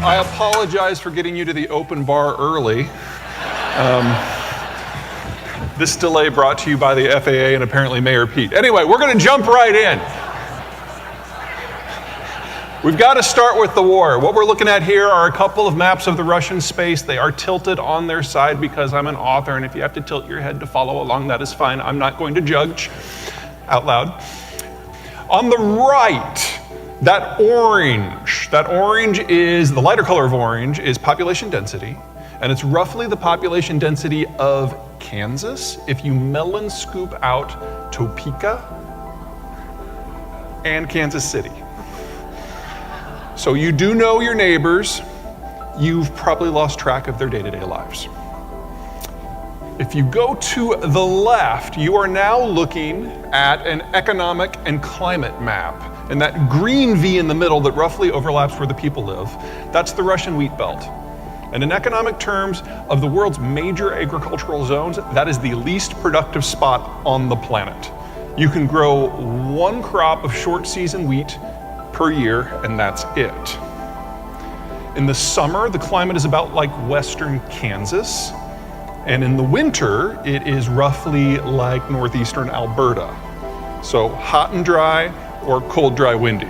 I apologize for getting you to the open bar early. This delay brought to you by the FAA and apparently Mayor Pete. Anyway, we're going to jump right in. We've got to start with the war. What we're looking at here are a couple of maps of the Russian space. They are tilted on their side because I'm an author, and if you have to tilt your head to follow along, that is fine. I'm not going to judge out loud. On the right, that orange is, the lighter color of orange is population density, and it's roughly the population density of Kansas if you melon scoop out Topeka and Kansas City. So you do know your neighbors. You've probably lost track of their day-to-day lives. If you go to the left, you are now looking at an economic and climate map. And that green V in the middle that roughly overlaps where the people live, that's the Russian wheat belt. And in economic terms, of the world's major agricultural zones, that is the least productive spot on the planet. You can grow one crop of short season wheat per year, and that's it. In the summer, the climate is about like western Kansas. And in the winter, it is roughly like northeastern Alberta. So hot and dry or cold, dry, windy.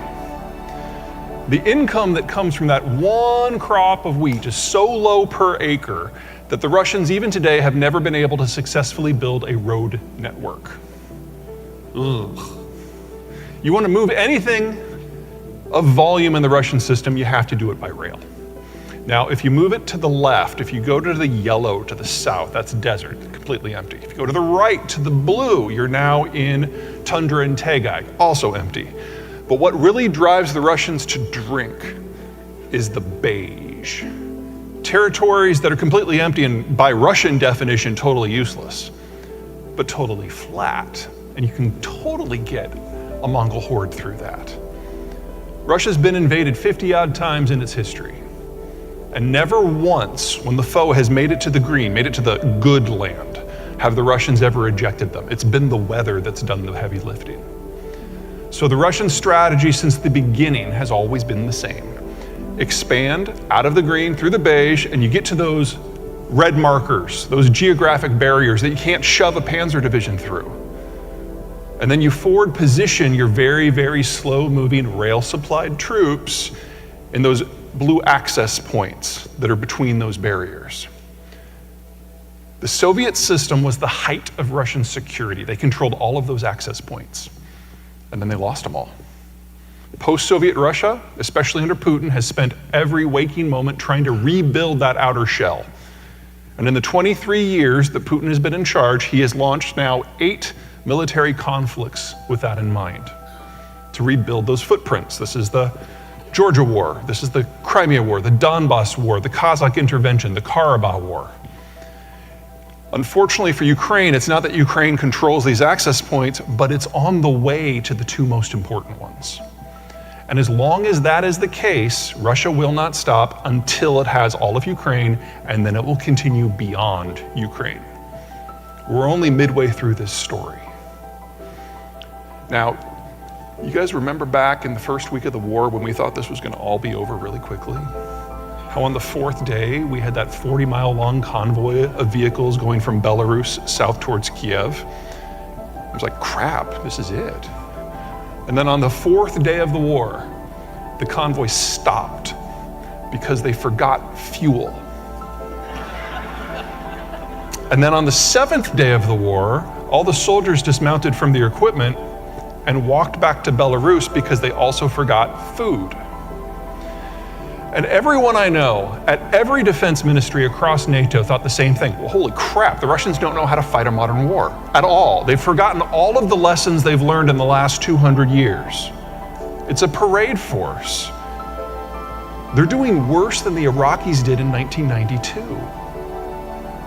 The income that comes from that one crop of wheat is so low per acre that the Russians even today have never been able to successfully build a road network. Ugh. You want to move anything of volume in the Russian system, you have to do it by rail. Now, if you move it to the left, if you go to the yellow to the south, that's desert, completely empty. If you go to the right to the blue, you're now in tundra and taiga, also empty. But what really drives the Russians to drink is the beige. Territories that are completely empty and by Russian definition, totally useless, but totally flat. And you can totally get a Mongol horde through that. Russia's been invaded 50 odd times in its history. And never once, when the foe has made it to the green, made it to the good land, have the Russians ever ejected them. It's been the weather that's done the heavy lifting. So the Russian strategy since the beginning has always been the same. Expand out of the green through the beige, and you get to those red markers, those geographic barriers that you can't shove a panzer division through. And then you forward position your very, very slow moving rail supplied troops in those blue access points that are between those barriers. The Soviet system was the height of Russian security. They controlled all of those access points, and then they lost them all. Post-Soviet Russia, especially under Putin, has spent every waking moment trying to rebuild that outer shell. And in the 23 years that Putin has been in charge, he has launched now 8 military conflicts with that in mind, to rebuild those footprints. This is the Georgia War, this is the Crimea War, the Donbass War, the Kazakh intervention, the Karabakh War. Unfortunately for Ukraine, it's not that Ukraine controls these access points, but it's on the way to the 2 most important ones. And as long as that is the case, Russia will not stop until it has all of Ukraine, and then it will continue beyond Ukraine. We're only midway through this story. Now, you guys remember back in the first week of the war when we thought this was going to all be over really quickly? How on the 4th day, we had that 40-mile-long convoy of vehicles going from Belarus south towards Kiev. It was like, crap, this is it. And then on the 4th day of the war, the convoy stopped because they forgot fuel. And then on the 7th day of the war, all the soldiers dismounted from their equipment and walked back to Belarus because they also forgot food. And everyone I know at every defense ministry across NATO thought the same thing. Well, holy crap, the Russians don't know how to fight a modern war at all. They've forgotten all of the lessons they've learned in the last 200 years. It's a parade force. They're doing worse than the Iraqis did in 1992.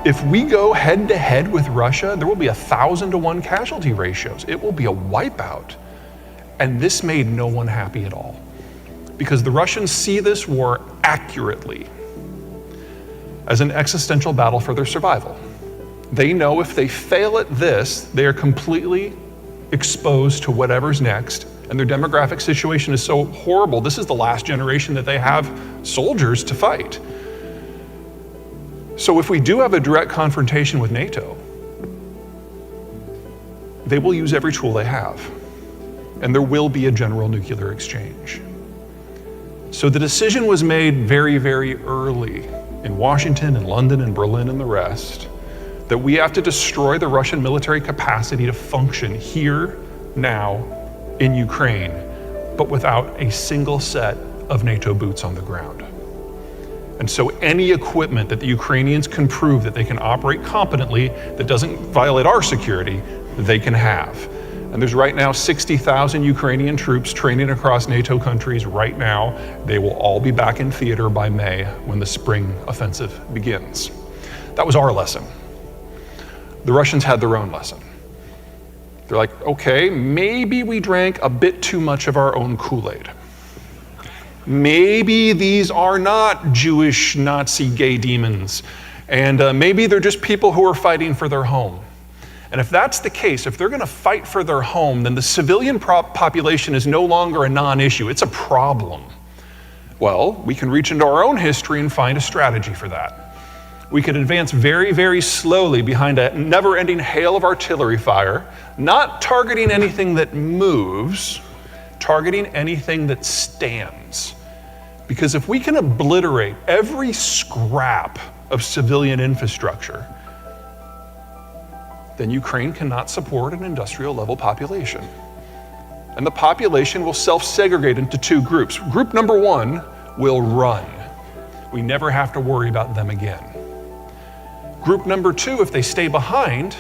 If we go head to head with Russia, there will be 1,000-to-1 casualty ratios. It will be a wipeout. And this made no one happy at all, because the Russians see this war accurately as an existential battle for their survival. They know if they fail at this, they are completely exposed to whatever's next, and their demographic situation is so horrible. This is the last generation that they have soldiers to fight. So if we do have a direct confrontation with NATO, they will use every tool they have, and there will be a general nuclear exchange. So the decision was made very, very early in Washington and London and Berlin and the rest that we have to destroy the Russian military capacity to function here, now, in Ukraine, but without a single set of NATO boots on the ground. And so any equipment that the Ukrainians can prove that they can operate competently, that doesn't violate our security, they can have. And there's right now 60,000 Ukrainian troops training across NATO countries right now. They will all be back in theater by May when the spring offensive begins. That was our lesson. The Russians had their own lesson. They're like, okay, maybe we drank a bit too much of our own Kool-Aid. Maybe these are not Jewish Nazi gay demons, and maybe they're just people who are fighting for their home. And if that's the case, if they're going to fight for their home, then the civilian population is no longer a non-issue, it's a problem. Well, we can reach into our own history and find a strategy for that. We could advance very, very slowly behind a never-ending hail of artillery fire, not targeting anything that moves, targeting anything that stands. Because if we can obliterate every scrap of civilian infrastructure, then Ukraine cannot support an industrial level population. And the population will self-segregate into two groups. Group number one will run. We never have to worry about them again. Group number two, if they stay behind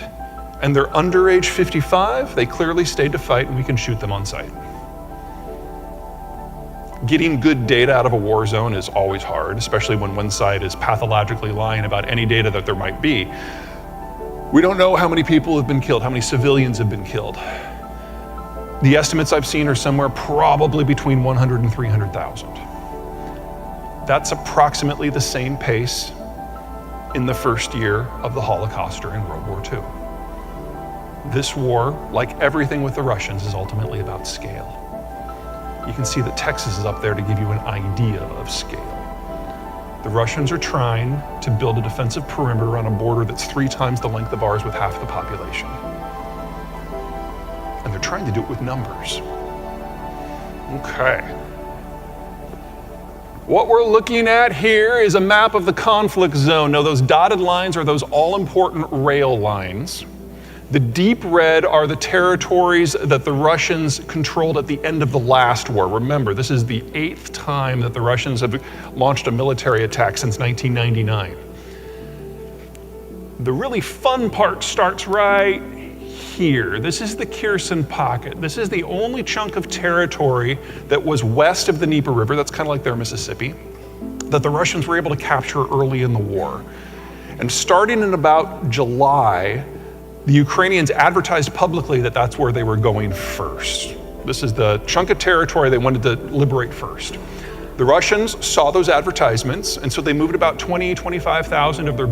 and they're under age 55, they clearly stayed to fight and we can shoot them on sight. Getting good data out of a war zone is always hard, especially when one side is pathologically lying about any data that there might be. We don't know how many people have been killed, how many civilians have been killed. The estimates I've seen are somewhere probably between 100 and 300,000. That's approximately the same pace in the first year of the Holocaust during World War II. This war, like everything with the Russians, is ultimately about scale. You can see that Texas is up there to give you an idea of scale. The Russians are trying to build a defensive perimeter on a border that's 3 times the length of ours with half the population. And they're trying to do it with numbers. Okay. What we're looking at here is a map of the conflict zone. Now, those dotted lines are those all-important rail lines. The deep red are the territories that the Russians controlled at the end of the last war. Remember, this is the 8th time that the Russians have launched a military attack since 1999. The really fun part starts right here. This is the Kherson Pocket. This is the only chunk of territory that was west of the Dnieper River, that's kind of like their Mississippi, that the Russians were able to capture early in the war. And starting in about July, the Ukrainians advertised publicly that that's where they were going first. This is the chunk of territory they wanted to liberate first. The Russians saw those advertisements, and so they moved about 25,000 of their